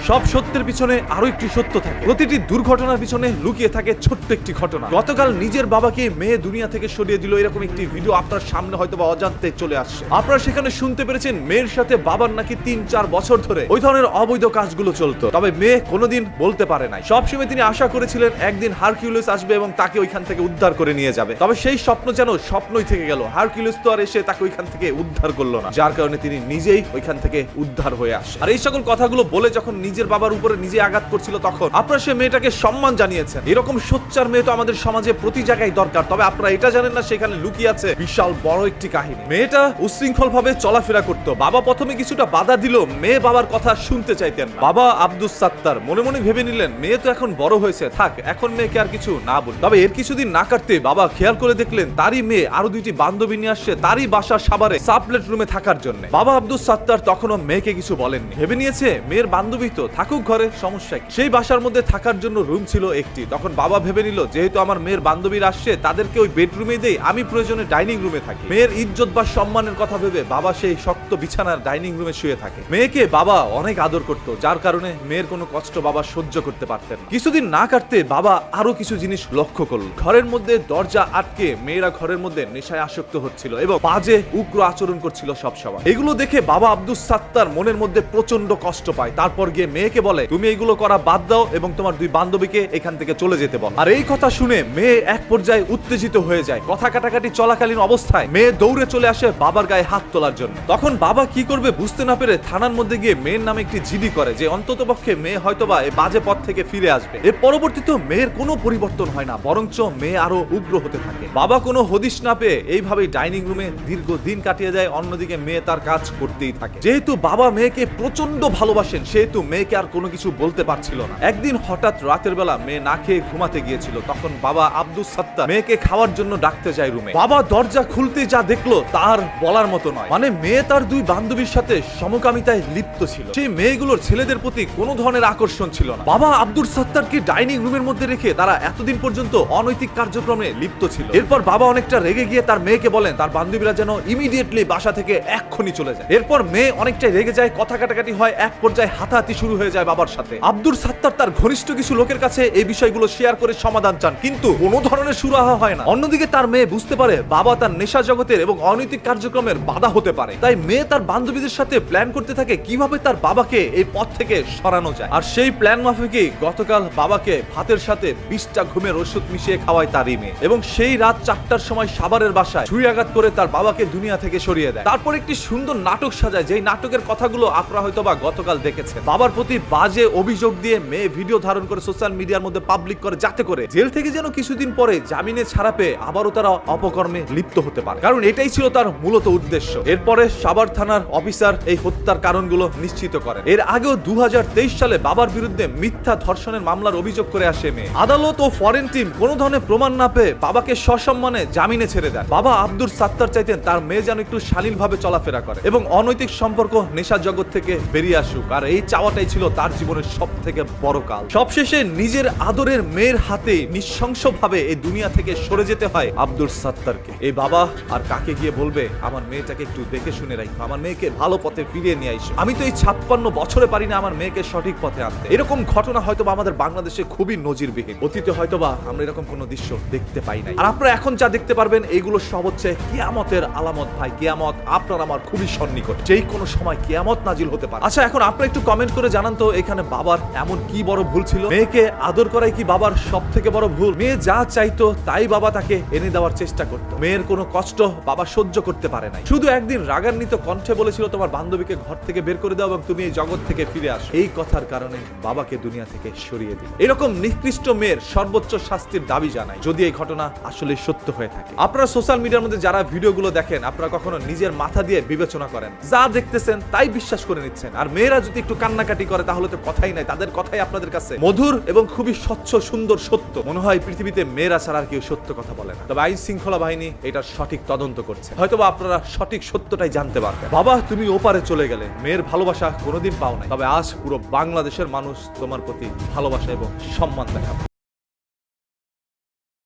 সব সত্যের পিছনে আরো একটি সত্য থাকে, প্রতিটি দুর্ঘটনার পিছনে লুকিয়ে থাকে ছোট্ট একটি ঘটনা। গতকাল নিজের বাবাকে মেয়ে দুনিয়া থেকে সরিয়ে দিল, এরকম একটি ভিডিও আপনার সামনে হয়তো বা অজান্তে চলে আসছে। আপনারা সেখানে শুনতে পেরেছেন মেয়ের সাথে বাবার নাকি ৩-৪ বছর ধরে ওই ধরনের অবৈধ কাজগুলো চলতো, তবে মেয়ে কোনোদিন বলতে পারে নাই। সবসময় তিনি আশা করেছিলেন একদিন হারকিউলিস আসবে এবং তাকে ওইখান থেকে উদ্ধার করে নিয়ে যাবে, তবে সেই স্বপ্ন যেন স্বপ্নই থেকে গেল। হারকিউলিস তো আর এসে তাকে ওইখান থেকে উদ্ধার করলো না, যার কারণে তিনি নিজেই ওইখান থেকে উদ্ধার হয়ে আসে। আর এই সকল কথাগুলো বলে যখন নিজের বাবার উপরে নিজে আঘাত করছিল, তখন আপনারা সে মেয়েটাকে সম্মান জানিয়েছেন। এরকম সোচ্চার মেয়ে তো আমাদের সমাজে প্রতি জায়গায় দরকার, তবে আপনারা এটা জানেন না সেখানে লুকিয়ে আছে বিশাল বড় একটি কাহিনী। মেয়েটা উশৃঙ্খল ভাবে চলাফেরা করতো। বাবা প্রথমে কিছুটা বাধা দিল, মেয়ে বাবার কথা শুনতে চাইতেন না। বাবা আব্দুস সাত্তার মনে মনে ভেবে নিলেন মেয়ে তো এখন বড় হয়েছে, থাক এখন মেয়েকে আর কিছু না বল। তবে এর কিছুদিন না কাটতে বাবা খেয়াল করে দেখলেন তারই মেয়ে আরো দুইটি বান্ধবী নিয়ে আসছে তারই বাসার সাভারে সাবলেট রুমে থাকার জন্য। বাবা আব্দুস সাত্তার তখনও মেয়েকে কিছু বলেননি, ভেবে নিয়েছে মেয়ের বান্ধবী তো থাকুক ঘরে, সমস্যা কি। সেই বাসার মধ্যে থাকার জন্য রুম ছিল একটি। তখন বাবা ভেবে নিল যেহেতু আমার মেয়ের বান্ধবীরা আসছে তাদেরকে ওই বেডরুমে দেই, আমি প্রয়োজনে ডাইনিং রুমে থাকি। মেয়ের ইজ্জত বা সম্মানের কথা ভেবে বাবা সেই শক্ত বিছানার ডাইনিং রুমে শুয়ে থাকে। মেয়েকে বাবা অনেক আদর করত, যার কারণে মেয়ের কোনো কষ্ট বাবা সহ্য করতে পারতেন। কিছুদিন না কাটতে বাবা আরো কিছু জিনিস লক্ষ্য করল। ঘরের মধ্যে দরজা আটকে মেয়েরা ঘরের মধ্যে নেশায় আসক্ত হচ্ছিল এবং বাজে উগ্র আচরণ করছিল সব সময়। এগুলো দেখে বাবা আব্দুস সাত্তার মনের মধ্যে প্রচন্ড কষ্ট পায়। তারপর গিয়ে মেয়েকে বলে তুমি এগুলো করা বাদ দাও এবং তোমার দুই বান্ধবীকে এখান থেকে চলে যেতে বল। আর এই কথা শুনে মেয়ে এক পর্যায়ে উত্তেজিত হয়ে যায়। কথা কাটাকাটি চলাকালীন অবস্থায় মেয়ে দৌড়ে চলে আসে বাবার গায়ে হাত তোলার জন্য। তখন বাবা কি করবে বুঝতে না পেরে থানার মধ্যে গিয়ে মেয়ের নামে একটি জিডি করে যে অন্ততপক্ষে মেয়ে হয়তোবা এই বাজে পথ থেকে ফিরে আসবে। এর পরবর্তীতে মেয়ের কোনো পরিবর্তন হয় না, বরঞ্চ মেয়ে আরো উগ্র হতে থাকে। বাবা কোনো হদিশ না পেয়ে এইভাবেই ডাইনিং রুমে দীর্ঘদিন কাটিয়ে যায়। অন্যদিকে মেয়ে তার কাজ করতেই থাকে। যেহেতু বাবা মেয়েকে প্রচন্ড ভালোবাসেন সেহেতু মেয়েকে আর কোনো কিছু বলতে পারছিল না। একদিন হঠাৎ রাতের বেলা মেয়ে না খেয়ে ঘুমাতে গিয়েছিল, তখন বাবা আব্দুস সাত্তার মেয়েকে খাওয়ার জন্য ডাকতে যায় রুমে। বাবা দরজা খুলতে যা দেখলো তার বলার মতো নয়। মানে মেয়ে তার দুই বান্ধবীর সাথে সমকামিতায় লিপ্ত ছিল। সেই মেয়েগুলোর ছেলেদের প্রতি কোনো ধরনের আকর্ষণ ছিল না। বাবা আব্দুস সাত্তারকে ডাইনিং রুমের মধ্যে রেখে তারা এতদিন পর্যন্ত অনৈতিক কার্যক্রমে লিপ্ত ছিল। এরপর বাবা অনেকটা রেগে গিয়ে তার মেয়েকে বলেন তার বান্ধবীরা যেন ইমিডিয়েটলি বাসা থেকে এক্ষুনি চলে যায়। এরপর মেয়ে অনেকটাই রেগে যায়, কথা কাটাকাটি হয়, এক পর্যায়ে হাতাহাতি শুরু হয়ে যায় বাবার সাথে। আব্দুস সাত্তার তার ঘনিষ্ঠ কিছু লোকের কাছে এই বিষয়গুলো শেয়ার করে সমাধান চান, কিন্তু কোনো ধরনের সুরাহা হয় না। অন্যদিকে তার মেয়ে বুঝতে পারে বাবা তার নেশা জগতের এবং অনৈতিক কার্যক্রমের বাধা হতে পারে, তাই মেয়ে তার বান্ধবীদের সাথে প্ল্যান করতে থাকে কিভাবে তার বাবাকে এই পথ থেকে সরানো যায়। আর সেই প্ল্যান মাফিকই গতকাল বাবাকে ভাতের সাথে 20টা ঘুমের ওষুধ মিশিয়ে খাওয়ায় তারই মেয়ে এবং সেই রাত 4টার সময় সাভারের বাসায় ছুরিয়াঘাত করে তার বাবাকে দুনিয়া থেকে সরিয়ে দেয়। তারপর একটি সুন্দর নাটক সাজায়, যেই নাটকের কথাগুলো আপনারা হয়তো বা গতকাল দেখেছেন। বাবার প্রতি বাজে অভিযোগ দিয়ে মেয়ে ভিডিও ধারণ করে সোশ্যাল মিডিয়ার মধ্যে পাবলিক করে, যাতে করে জেল থেকে যেন কিছুদিন পরে জামিনে ছাড়া পেয়ে আবারও তারা অপকর্মে লিপ্ত হতে পারে, কারণ এটাই ছিল তার মূলত উদ্দেশ্য। এরপরে সাভার থানার অফিসার এই হত্যার কারণগুলো নিশ্চিত করেন। এর আগেও 2023 সালে বাবার বিরুদ্ধে মিথ্যা ধর্ষণের মামলার অভিযোগ করে আসে মেয়ে। আদালত ও ফরেন টিম কোনো ধরনের প্রমাণ না পেয়ে বাবাকে সসম্মানে জামিনে ছেড়ে দেন। বাবা আব্দুস সাত্তার চাইতেন তার মেয়ে যেন একটু শালীনভাবে চলাফেরা করে এবং অনৈতিক সম্পর্ক নেশা জগৎ থেকে বেরিয়ে আসুক, আর এই চাওয়াটাই ছিল তার জীবনের সব থেকে বড় কাল। সবশেষে নিজের আদরের মেয়ের হাতে নৃশংসভাবে এই দুনিয়া থেকে সরে যেতে হয় আব্দুস সাত্তারকে। এই বাবা আর কাকে গিয়ে বলবে আমার মেয়েটাকে একটু দেখে শুনে রাখো, আমার মেয়েকে ভালো পথে ফিরিয়ে নিয়ে আইসো। আমি তো এই 56 বছরে পারি না আমার মেয়েকে সঠিক পথে আনতে। এরকম ঘটনা হয়তো আমাদের বাংলাদেশে খুবই নজিরবিহীন। অতীতে হয়তোবা আমরা এরকম কোনো দৃশ্য দেখতে পাই নাই। আর আপনারা এখন যা দেখতে পারবেন এইগুলো সব হচ্ছে কিয়ামতের আলামত। ভাই কিয়ামত আপনার আমার খুবই সন্নিকট, যেই কোনো সময় কিয়ামত নাজিল হতে পারে। আচ্ছা এখন আপনারা একটু কমেন্ট করে জানান তো এখানে বাবার এমন কি বড় ভুল ছিল? মেয়েকে আদর করাই কি বাবার সব থেকে বড় ভুল? মেয়ে যা চাইতো তাই বাবা তাকে এনে দেওয়ার চেষ্টা করত। মেয়ের কোনো কষ্ট বাবা সহ্য করতে পারে নাই। শুধু একদিন রাগান্বিত কণ্ঠে বলেছিল তোমার বান্ধবীকে ঘর থেকে বের করে দাও এবং তুমি এই জগৎ থেকে ফিরে আসো। এই কথার কারণে বাবাকে দুনিয়া থেকে সরিয়ে দিল। এরকম নিকৃষ্ট মেয়ের সর্বোচ্চ শাস্তির দাবি জানাই, যদি এই ঘটনা আসলে সত্য হয়ে থাকে। আপনারা সোশ্যাল মিডিয়ার মধ্যে যারা ভিডিওগুলো দেখেন আপনারা কখনো নিজের মাথা দিয়ে বিবেচনা করেন? যা দেখতেছেন তাই বিশ্বাস করে নিচ্ছেন। আর মেয়েরা যদি একটু কান্নাকাটি করে তাহলে তো কথাই নাই, তাদের কথাই আপনাদের কাছে মধুর এবং খুবই স্বচ্ছ সুন্দর সত্য মনে হয়। পৃথিবীতে মেয়েরা ছাড়া আর কেউ সত্য কথা বলে না। তবে আইন শৃঙ্খলা বাহিনী এটার সঠিক তদন্ত করছে, হয়তোবা আপনারা সঠিক সত্যটাই জানতে পারবেন। বাবা তুমি ওপারে চলে গেলে, মেয়ের ভালোবাসা কোনোদিন পাও নাই, তবে আজ পুরো বাংলাদেশের মানুষ তোমার প্রতি ভালোবাসা এবং সম্মান দেখাবে।